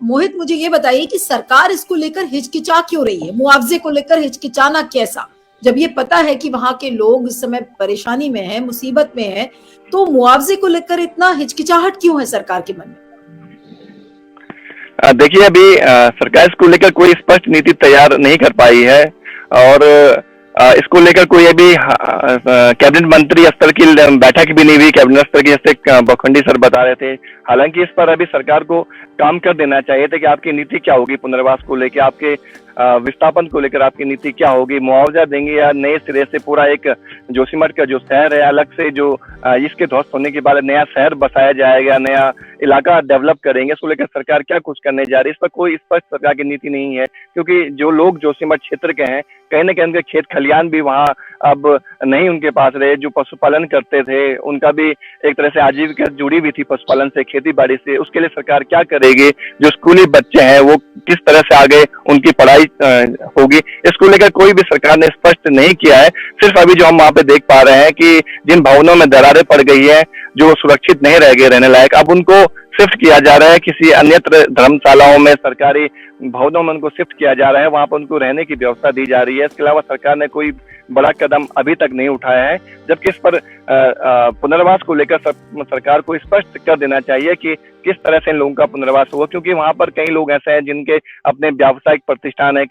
मोहित, मुझे ये बताइए कि सरकार इसको लेकर हिचकिचा क्यों रही है? मुआवजे को लेकर हिचकिचाना कैसा, जब ये पता है कि वहां के लोग इस समय परेशानी में है, मुसीबत में है, तो मुआवजे को लेकर इतना हिचकिचाहट क्यों है सरकार के मन में? देखिए, अभी सरकार इसको लेकर कोई स्पष्ट नीति तैयार नहीं कर पाई है और इसको लेकर कोई अभी कैबिनेट मंत्री स्तर की बैठक भी नहीं हुई कैबिनेट स्तर की, जैसे बखंडी सर बता रहे थे। हालांकि इस पर अभी सरकार को काम कर देना चाहिए था कि आपकी नीति क्या होगी पुनर्वास को लेकर, आपके विस्थापन को लेकर आपकी नीति क्या होगी, मुआवजा देंगे या नए सिरे से पूरा एक जोशीमठ का जो शहर है अलग से जो इसके ध्वस्त होने के बाद नया शहर बसाया जाएगा, नया इलाका डेवलप करेंगे, इसको लेकर सरकार क्या कुछ करने जा रही है, इस पर कोई स्पष्ट सरकार की नीति नहीं है। क्योंकि जो लोग जोशीमठ क्षेत्र के हैं, कहीं ना कहीं उनके खेत खलियान भी वहाँ अब नहीं उनके पास रहे, जो पशुपालन करते थे उनका भी एक तरह से आजीविका जुड़ी हुई थी पशुपालन से, खेती बाड़ी से, उसके लिए सरकार क्या करेगी? जो स्कूली बच्चे हैं वो किस तरह से आगे उनकी पढ़ाई होगी, इसको लेकर कोई भी सरकार ने स्पष्ट नहीं किया है। सिर्फ अभी जो हम वहाँ पे देख पा रहे हैं कि जिन भवनों में दरारें पड़ गई है, जो सुरक्षित नहीं रह गए रहने लायक, अब उनको शिफ्ट किया जा रहा है किसी अन्यत्र धर्मशालाओं में, सरकारी भवनों में उनको शिफ्ट किया जा रहा है, वहां पर उनको रहने की व्यवस्था दी जा रही है। इसके अलावा सरकार ने कोई बड़ा कदम अभी तक नहीं उठाया है, जबकि इस पर पुनर्वास को लेकर सरकार को स्पष्ट कर देना चाहिए कि किस तरह से इन लोगों का पुनर्वास होगा। क्योंकि वहां पर कई लोग ऐसे हैं जिनके अपने व्यावसायिक प्रतिष्ठान है,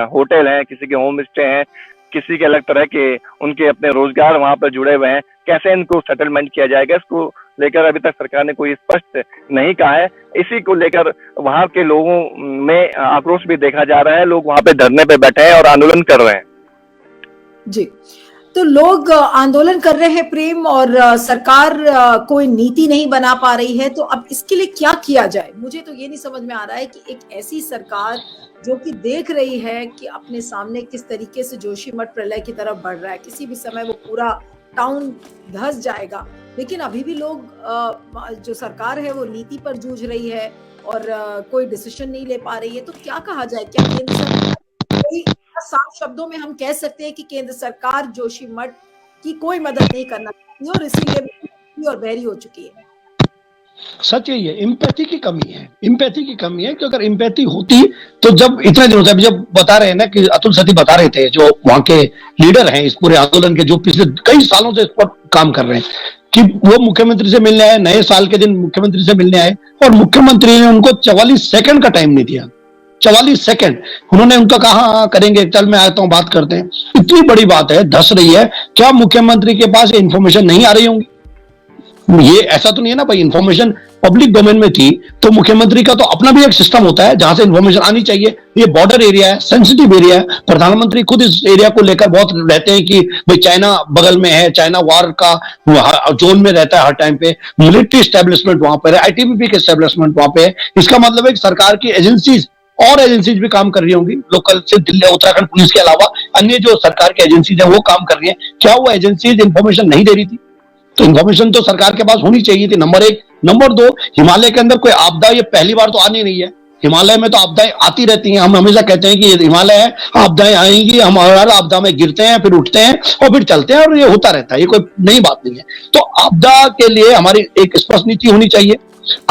होटल हैं, किसी के होम स्टे हैं, किसी के अलग तरह के उनके अपने रोजगार वहां पर जुड़े हुए हैं, कैसे इनको सेटलमेंट किया जाएगा, इसको लेकर अभी तक सरकार ने कोई स्पष्ट नहीं कहा है। इसी को लेकर वहां के लोगों में आक्रोश भी देखा जा रहा है, लोग वहां पे धरने पे बैठे हैं और आंदोलन कर रहे हैं। जी, तो लोग आंदोलन कर रहे हैं प्रेम, और सरकार कोई नीति नहीं बना पा रही है, तो अब इसके लिए क्या किया जाए? मुझे तो ये नहीं समझ में आ रहा है कि एक ऐसी सरकार जो कि देख रही है कि अपने सामने किस तरीके से जोशीमठ प्रलय की तरफ बढ़ रहा है, किसी भी समय वो पूरा टाउन धंस जाएगा, लेकिन अभी भी लोग जो सरकार है वो नीति पर जूझ रही है और कोई डिसीजन नहीं ले पा रही है। तो क्या कहा जाए? क्या केंद्र सरकार, कोई साफ शब्दों में हम कह सकते हैं कि केंद्र सरकार जोशीमठ की कोई मदद नहीं करना चाहती और इसीलिए और बहरी हो चुकी है? सच यही है, इम्पैथी की कमी है, इम्पैथी की कमी है। कि अगर इम्पैथी होती तो जब इतने दिन होता, जब बता रहे हैं ना कि अतुल सती बता रहे थे, जो वहां के लीडर हैं इस पूरे आंदोलन के, जो पिछले कई सालों से इस पर काम कर रहे हैं, कि वो मुख्यमंत्री से मिलने आए, नए साल के दिन मुख्यमंत्री से मिलने आए और मुख्यमंत्री ने उनको 44 सेकंड का टाइम नहीं दिया। 44 सेकंड उन्होंने उनका कहा, हाँ करेंगे, चल मैं आता हूं, बात करते हैं। इतनी बड़ी बात है, धस रही है, क्या मुख्यमंत्री के पास इन्फॉर्मेशन नहीं आ रही होंगी? ये ऐसा तो नहीं है ना भाई, इन्फॉर्मेशन पब्लिक डोमेन में थी तो मुख्यमंत्री का तो अपना भी एक सिस्टम होता है जहां से इन्फॉर्मेशन आनी चाहिए। ये बॉर्डर एरिया है, सेंसिटिव एरिया है, प्रधानमंत्री खुद इस एरिया को लेकर बहुत रहते हैं कि भाई चाइना बगल में है, चाइना वार का जोन में रहता है हर टाइम पे, मिलिट्री एस्टेब्लिशमेंट वहां पर है, आईटीबीपी के एस्टेब्लिशमेंट वहां पे है। इसका मतलब है कि सरकार की एजेंसीज और एजेंसीज भी काम कर रही होंगी, लोकल से दिल्ली उत्तराखंड पुलिस के अलावा अन्य जो सरकार की एजेंसीज है वो काम कर रही है। क्या वो एजेंसीज इंफॉर्मेशन नहीं दे रही थी? तो इन्फॉर्मेशन तो सरकार के पास होनी चाहिए थी, नंबर एक। नंबर दो, हिमालय के अंदर कोई आपदा ये पहली बार तो आनी नहीं है, हिमालय में तो आपदाएं आती रहती हैं। हम हमेशा कहते हैं कि ये हिमालय है, आपदाएं आएंगी, हम हर आपदा में गिरते हैं, फिर उठते हैं और फिर चलते हैं, और ये होता रहता है, ये कोई नई बात नहीं है। तो आपदा के लिए हमारी एक स्पष्ट नीति होनी चाहिए,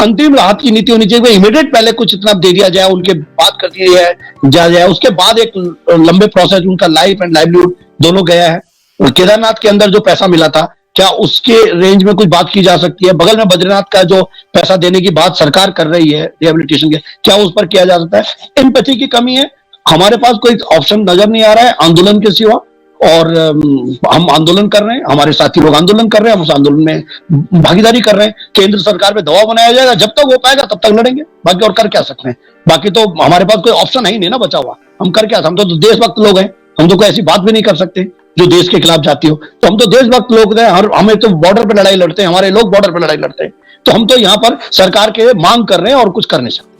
अंतिम राहत की नीति होनी चाहिए। इमीडिएट पहले कुछ इतना दे दिया जाए, उनके बात कर दिया जाए, उसके बाद एक लंबे प्रोसेस, उनका लाइफ एंड लाइवलीहुड दोनों गया है। केदारनाथ के अंदर जो पैसा मिला था, क्या उसके रेंज में कुछ बात की जा सकती है? बगल में बद्रीनाथ का जो पैसा देने की बात सरकार कर रही है रिहेबिलिटेशन के, क्या उस पर किया जा सकता है? एम्पैथी की कमी है, हमारे पास कोई ऑप्शन नजर नहीं आ रहा है आंदोलन के सिवा, और हम आंदोलन कर रहे हैं, हमारे साथी लोग आंदोलन कर रहे हैं, हम उस आंदोलन में भागीदारी कर रहे हैं। केंद्र सरकार पे दबाव बनाया जाएगा, जब तक हो पाएगा तब तक लड़ेंगे, बाकी और कर क्या सकते हैं? बाकी तो हमारे पास कोई ऑप्शन है ही नहीं ना बचा हुआ, हम कर क्या? हम तो देशभक्त लोग हैं, हम तो कोई ऐसी बात भी नहीं कर सकते जो देश के खिलाफ जाती हो। तो हम तो देशभक्त लोग हैं, हमें तो बॉर्डर पे लड़ाई लड़ते हैं, हमारे लोग बॉर्डर पे लड़ाई लड़ते हैं। तो हम तो यहाँ पर सरकार के मांग कर रहे हैं और कुछ कर नहीं सकते।